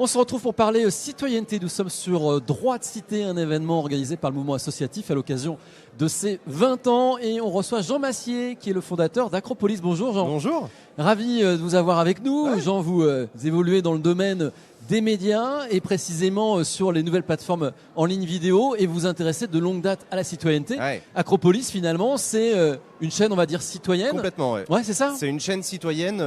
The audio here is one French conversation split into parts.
On se retrouve pour parler citoyenneté. Nous sommes sur Droit de Cité, un événement organisé par le mouvement associatif à l'occasion de ses 20 ans. Et on reçoit Jean Massier, qui est le fondateur d'Acropolis. Bonjour Jean. Bonjour. Ravi de vous avoir avec nous. Ouais. Jean, vous évoluez dans le domaine des médias et précisément sur les nouvelles plateformes en ligne vidéo et vous intéressez de longue date à la citoyenneté. Ouais. Acropolis, finalement, c'est une chaîne, on va dire, citoyenne. Complètement, ouais. Ouais, c'est ça. C'est une chaîne citoyenne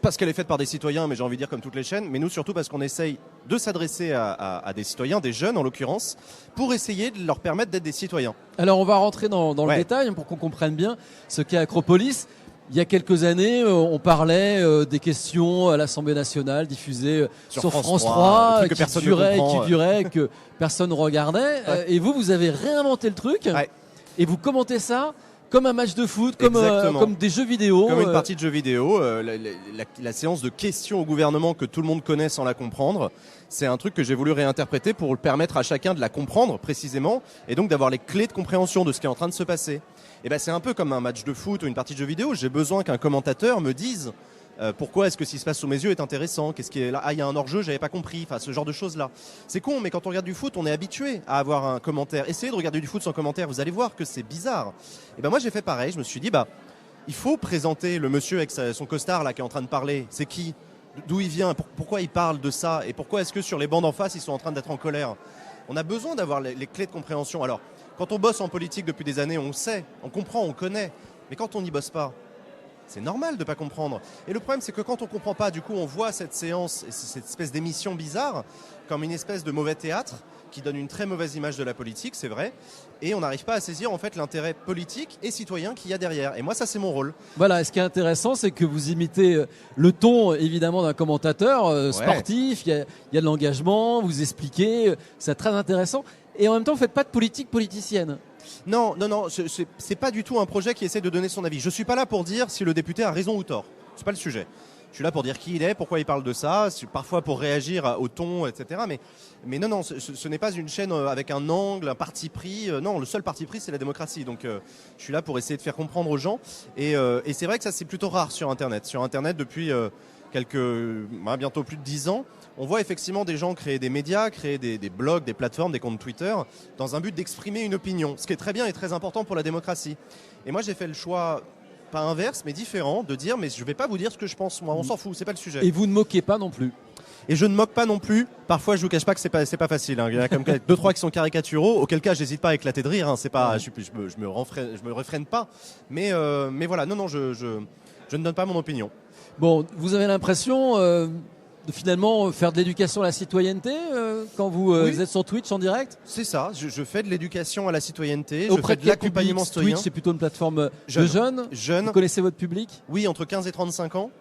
parce qu'elle est faite par des citoyens, mais j'ai envie de dire comme toutes les chaînes, mais nous surtout parce qu'on essaye de s'adresser à des citoyens, des jeunes en l'occurrence, pour essayer de leur permettre d'être des citoyens. Alors, on va rentrer dans le détail pour qu'on comprenne bien ce qu'est Acropolis. Il y a quelques années, on parlait des questions à l'Assemblée nationale diffusées sur France 3 qui duraient, que personne ne regardait. Ouais. Et vous avez réinventé le truc Ouais. et vous commentez ça comme un match de foot, comme des jeux vidéo. Comme une partie de jeux vidéo, la séance de questions au gouvernement que tout le monde connaît sans la comprendre, c'est un truc que j'ai voulu réinterpréter pour permettre à chacun de la comprendre précisément et donc d'avoir les clés de compréhension de ce qui est en train de se passer. Et ben c'est un peu comme un match de foot ou une partie de jeu vidéo. J'ai besoin qu'un commentateur me dise pourquoi est-ce que ce qui se passe sous mes yeux est intéressant. Qu'est-ce qui est là ? Ah, il y a un hors-jeu, j'avais pas compris. Enfin, ce genre de choses-là. C'est con, mais quand on regarde du foot, on est habitué à avoir un commentaire. Essayez de regarder du foot sans commentaire, vous allez voir que c'est bizarre. Et ben moi j'ai fait pareil. Je me suis dit il faut présenter le monsieur avec son costard là qui est en train de parler. C'est qui ? D'où il vient ? Pourquoi il parle de ça ? Et pourquoi est-ce que sur les bancs d'en face ils sont en train d'être en colère ? On a besoin d'avoir les clés de compréhension. Alors, quand on bosse en politique depuis des années, on sait, on comprend, on connaît. Mais quand on n'y bosse pas, c'est normal de ne pas comprendre. Et le problème, c'est que quand on ne comprend pas, du coup, on voit cette séance, et cette espèce d'émission bizarre, comme une espèce de mauvais théâtre qui donne une très mauvaise image de la politique, c'est vrai. Et on n'arrive pas à saisir en fait l'intérêt politique et citoyen qu'il y a derrière. Et moi, ça, c'est mon rôle. Voilà, et ce qui est intéressant, c'est que vous imitez le ton, évidemment, d'un commentateur sportif. Il y a de l'engagement, vous expliquez, c'est très intéressant. Et en même temps, vous ne faites pas de politique politicienne. Non, c'est pas du tout un projet qui essaie de donner son avis. Je suis pas là pour dire si le député a raison ou tort. C'est pas le sujet. Je suis là pour dire qui il est, pourquoi il parle de ça, parfois pour réagir au ton, etc. Mais non, ce n'est pas une chaîne avec un angle, un parti pris. Non, le seul parti pris, c'est la démocratie. Donc, je suis là pour essayer de faire comprendre aux gens. Et c'est vrai que ça, c'est plutôt rare sur Internet. Sur Internet, depuis bientôt plus de 10 ans, on voit effectivement des gens créer des médias, créer des blogs, des plateformes, des comptes Twitter, dans un but d'exprimer une opinion. Ce qui est très bien et très important pour la démocratie. Et moi, j'ai fait le choix... pas inverse, mais différent, de dire mais je vais pas vous dire ce que je pense moi, on s'en fout, c'est pas le sujet. Et vous ne moquez pas non plus. Et je ne moque pas non plus. Parfois, je vous cache pas que c'est pas facile. Hein. Il y en a comme 2-3 qui sont caricaturaux. Auquel cas, j'hésite pas à éclater de rire. Hein. C'est pas, je me réfrène pas. Mais voilà, non, je ne donne pas mon opinion. Bon, vous avez l'impression de finalement faire de l'éducation à la citoyenneté quand vous êtes sur Twitch en direct ? C'est ça, je fais de l'éducation à la citoyenneté, Auprès je fais de l'accompagnement citoyen. Twitch, c'est plutôt une plateforme de jeunes. Vous connaissez votre public ? Oui, entre 15 et 35 ans.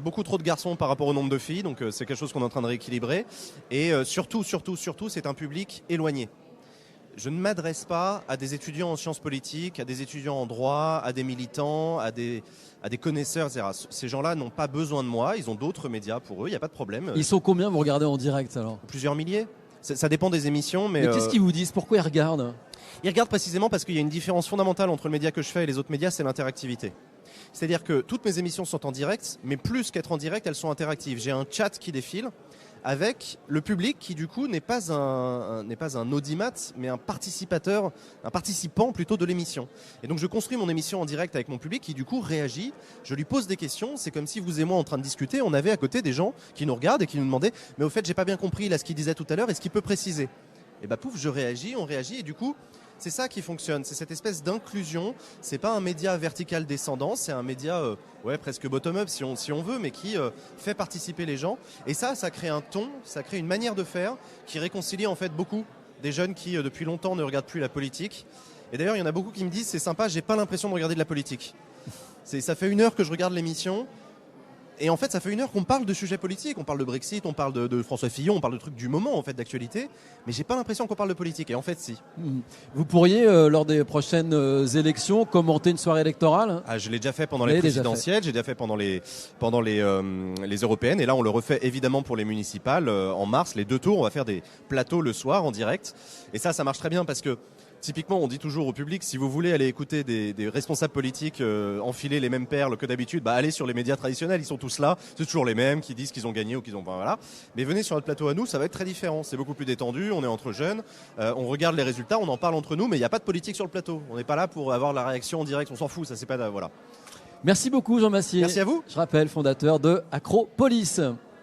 Beaucoup trop de garçons par rapport au nombre de filles, donc c'est quelque chose qu'on est en train de rééquilibrer. Et surtout, c'est un public éloigné. Je ne m'adresse pas à des étudiants en sciences politiques, à des étudiants en droit, à des militants, à des connaisseurs, etc. Ces gens-là n'ont pas besoin de moi, ils ont d'autres médias pour eux, il n'y a pas de problème. Ils sont combien vous regardez en direct alors ? Plusieurs milliers. Ça dépend des émissions. Mais qu'est-ce qu'ils vous disent ? Pourquoi ils regardent ? Ils regardent précisément parce qu'il y a une différence fondamentale entre le média que je fais et les autres médias, c'est l'interactivité. C'est-à-dire que toutes mes émissions sont en direct, mais plus qu'être en direct, elles sont interactives. J'ai un chat qui défile avec le public qui du coup n'est pas un audimat, mais un participant plutôt de l'émission. Et donc je construis mon émission en direct avec mon public qui du coup réagit, je lui pose des questions, c'est comme si vous et moi en train de discuter, on avait à côté des gens qui nous regardent et qui nous demandaient « mais au fait j'ai pas bien compris là ce qu'il disait tout à l'heure, est-ce qu'il peut préciser ?» Et bah pouf, je réagis, on réagit et du coup c'est ça qui fonctionne, c'est cette espèce d'inclusion. C'est pas un média vertical descendant, c'est un média presque bottom-up si on veut, mais qui fait participer les gens. Et ça crée un ton, ça crée une manière de faire qui réconcilie en fait beaucoup des jeunes qui depuis longtemps ne regardent plus la politique. Et d'ailleurs, il y en a beaucoup qui me disent c'est sympa, j'ai pas l'impression de regarder de la politique. Ça fait 1 heure que je regarde l'émission. Et en fait, ça fait 1 heure qu'on parle de sujets politiques. On parle de Brexit, on parle de François Fillon, on parle de trucs du moment, en fait, d'actualité. Mais j'ai pas l'impression qu'on parle de politique. Et en fait, si. Vous pourriez, lors des prochaines élections, commenter une soirée électorale ? Je l'ai déjà fait pendant les présidentielles, j'ai déjà fait pendant les européennes. Et là, on le refait évidemment pour les municipales en mars. Les 2 tours, on va faire des plateaux le soir en direct. Et ça marche très bien parce que Typiquement, on dit toujours au public, si vous voulez aller écouter des responsables politiques enfiler les mêmes perles que d'habitude, allez sur les médias traditionnels, ils sont tous là, c'est toujours les mêmes qui disent qu'ils ont gagné ou qu'ils ont... voilà. Mais venez sur notre plateau à nous, ça va être très différent, c'est beaucoup plus détendu, on est entre jeunes, on regarde les résultats, on en parle entre nous, mais il n'y a pas de politique sur le plateau. On n'est pas là pour avoir la réaction en direct, on s'en fout, ça c'est pas... voilà. Merci beaucoup Jean Massier. Merci à vous. Je rappelle, fondateur de Acropolis.